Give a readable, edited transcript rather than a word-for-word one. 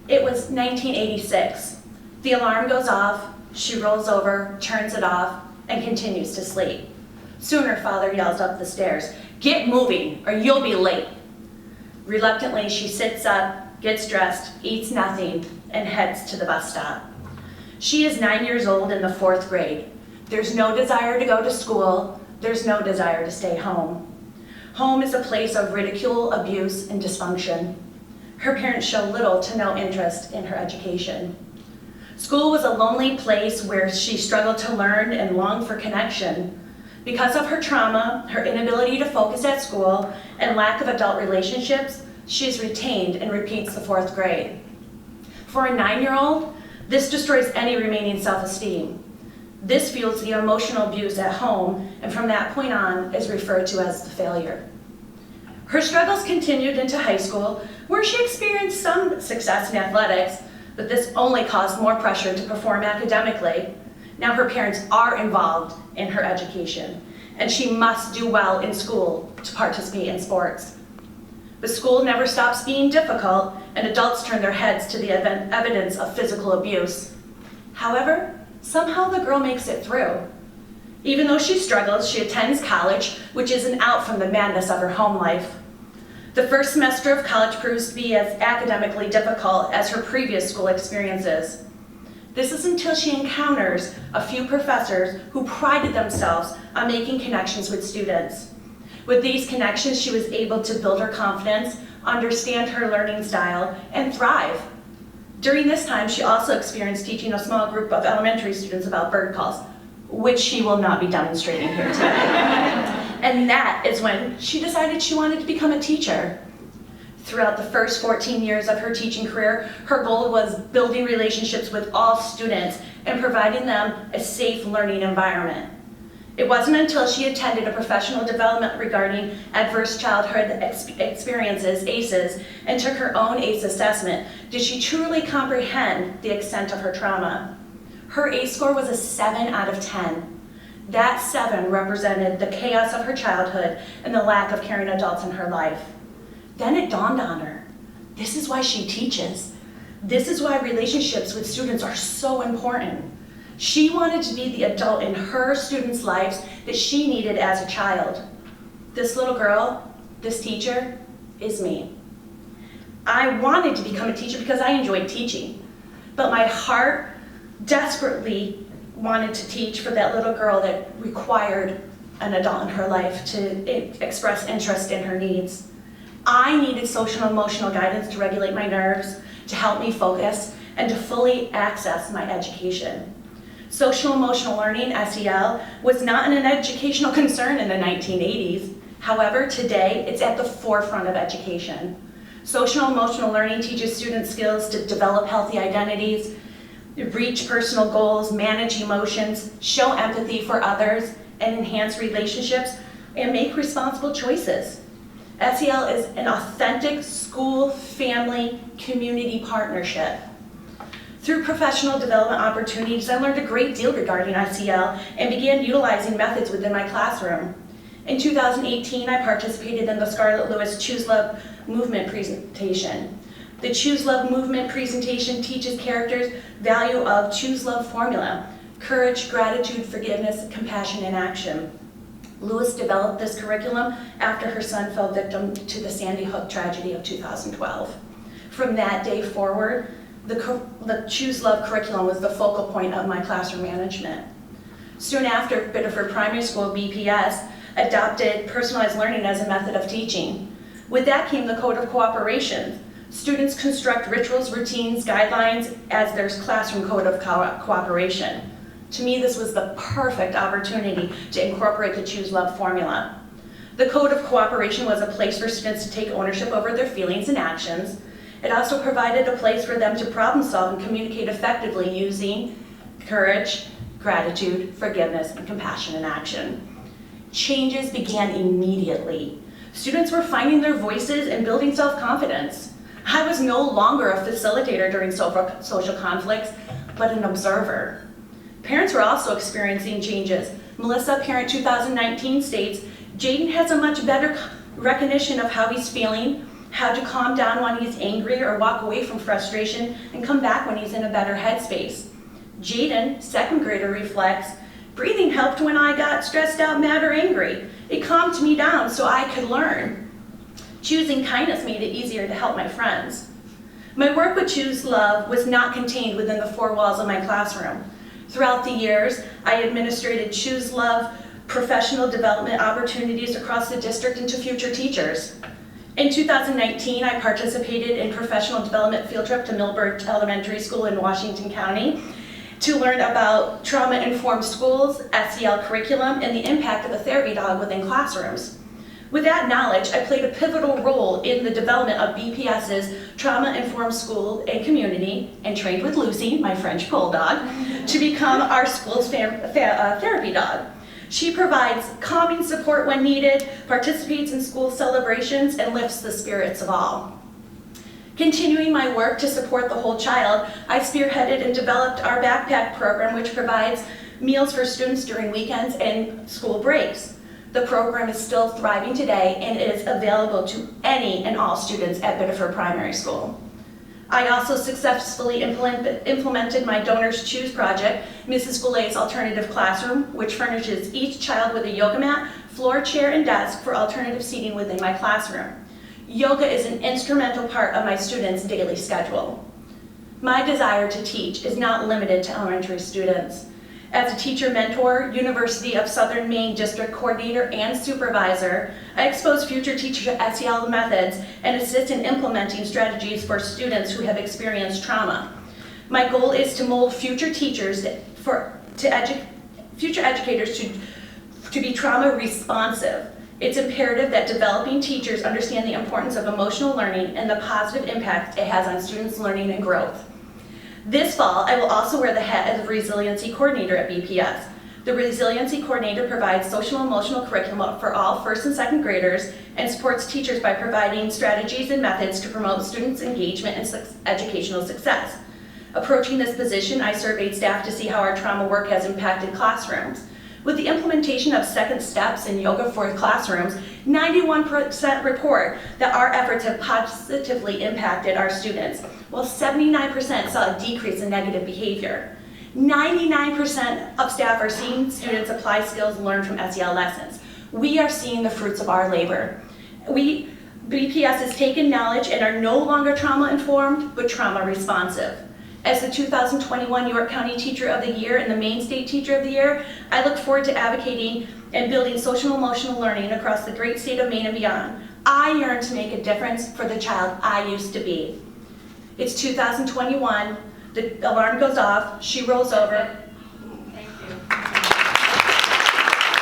It was 1986. The alarm goes off, she rolls over, turns it off, and continues to sleep. Soon her father yells up the stairs, "Get moving, or you'll be late." Reluctantly, she sits up, gets dressed, eats nothing, and heads to the bus stop. She is 9 years old in the 4th grade. There's no desire to go to school. There's no desire to stay home. Home is a place of ridicule, abuse, and dysfunction. Her parents show little to no interest in her education. School was a lonely place where she struggled to learn and longed for connection. Because of her trauma, her inability to focus at school, and lack of adult relationships, she is retained and repeats the 4th grade. For a 9-year-old, this destroys any remaining self-esteem. This fuels the emotional abuse at home, and from that point on is referred to as the failure. Her struggles continued into high school, where she experienced some success in athletics, but this only caused more pressure to perform academically. Now her parents are involved in her education, and she must do well in school to participate in sports. But school never stops being difficult, and adults turn their heads to the evidence of physical abuse. However, somehow the girl makes it through. Even though she struggles, she attends college, which is an out from the madness of her home life. The first semester of college proves to be as academically difficult as her previous school experiences. This is until she encounters a few professors who prided themselves on making connections with students. With these connections, she was able to build her confidence, understand her learning style, and thrive. During this time, she also experienced teaching a small group of elementary students about bird calls, which she will not be demonstrating here today. And that is when she decided she wanted to become a teacher. Throughout the first 14 years of her teaching career, her goal was building relationships with all students and providing them a safe learning environment. It wasn't until she attended a professional development regarding adverse childhood experiences, ACEs, and took her own ACE assessment did she truly comprehend the extent of her trauma. Her ACE score was a 7 out of 10. That 7 represented the chaos of her childhood and the lack of caring adults in her life. Then it dawned on her, this is why she teaches. This is why relationships with students are so important. She wanted to be the adult in her students' lives that she needed as a child. This little girl, this teacher, is me. I wanted to become a teacher because I enjoyed teaching, but my heart desperately wanted to teach for that little girl that required an adult in her life to express interest in her needs. I needed social and emotional guidance to regulate my nerves, to help me focus, and to fully access my education. Social emotional learning, SEL, was not an educational concern in the 1980s. However, today, it's at the forefront of education. Social emotional learning teaches students skills to develop healthy identities, reach personal goals, manage emotions, show empathy for others, and enhance relationships, and make responsible choices. SEL is an authentic school, family, community partnership. Through professional development opportunities, I learned a great deal regarding SEL and began utilizing methods within my classroom. In 2018, I participated in the Scarlett Lewis Choose Love movement presentation. The Choose Love movement presentation teaches characters value of Choose Love formula: courage, gratitude, forgiveness, compassion, and action. Lewis developed this curriculum after her son fell victim to the Sandy Hook tragedy of 2012. From that day forward, the Choose Love curriculum was the focal point of my classroom management. Soon after, Biddeford Primary School, BPS, adopted personalized learning as a method of teaching. With that came the Code of Cooperation. Students construct rituals, routines, guidelines as their classroom code of cooperation. To me, this was the perfect opportunity to incorporate the Choose Love formula. The Code of Cooperation was a place for students to take ownership over their feelings and actions. It also provided a place for them to problem solve and communicate effectively using courage, gratitude, forgiveness, and compassion in action. Changes began immediately. Students were finding their voices and building self-confidence. I was no longer a facilitator during social conflicts, but an observer. Parents were also experiencing changes. Melissa, Parent 2019, states, Jaden has a much better recognition of how he's feeling, how to calm down when he's angry or walk away from frustration and come back when he's in a better headspace. Jaden, second grader, reflects, breathing helped when I got stressed out, mad, or angry. It calmed me down so I could learn. Choosing kindness made it easier to help my friends. My work with Choose Love was not contained within the four walls of my classroom. Throughout the years, I administrated Choose Love professional development opportunities across the district and to future teachers. In 2019, I participated in professional development field trip to Millburg Elementary School in Washington County to learn about trauma-informed schools, SEL curriculum, and the impact of a therapy dog within classrooms. With that knowledge, I played a pivotal role in the development of BPS's trauma-informed school and community, and trained with Lucy, my French bulldog, to become our school's therapy dog. She provides calming support when needed, participates in school celebrations, and lifts the spirits of all. Continuing my work to support the whole child, I spearheaded and developed our backpack program, which provides meals for students during weekends and school breaks. The program is still thriving today and is available to any and all students at Biddeford Primary School. I also successfully implemented my Donors Choose project, Mrs. Goulet's Alternative Classroom, which furnishes each child with a yoga mat, floor, chair, and desk for alternative seating within my classroom. Yoga is an instrumental part of my students' daily schedule. My desire to teach is not limited to elementary students. As a teacher mentor, University of Southern Maine District Coordinator and Supervisor, I expose future teachers to SEL methods and assist in implementing strategies for students who have experienced trauma. My goal is to mold future teachers future educators to be trauma responsive. It's imperative that developing teachers understand the importance of emotional learning and the positive impact it has on students' learning and growth. This fall, I will also wear the hat of Resiliency Coordinator at BPS. The Resiliency Coordinator provides social and emotional curriculum for all first and second graders and supports teachers by providing strategies and methods to promote students' engagement and educational success. Approaching this position, I surveyed staff to see how our trauma work has impacted classrooms. With the implementation of second steps in yoga for classrooms, 91% report that our efforts have positively impacted our students, while 79% saw a decrease in negative behavior. 99% of staff are seeing students apply skills learned from SEL lessons. We are seeing the fruits of our labor. BPS has taken knowledge and are no longer trauma-informed, but trauma-responsive. As the 2021 York County Teacher of the Year and the Maine State Teacher of the Year, I look forward to advocating and building social emotional learning across the great state of Maine and beyond. I yearn to make a difference for the child I used to be. It's 2021, the alarm goes off, she rolls over,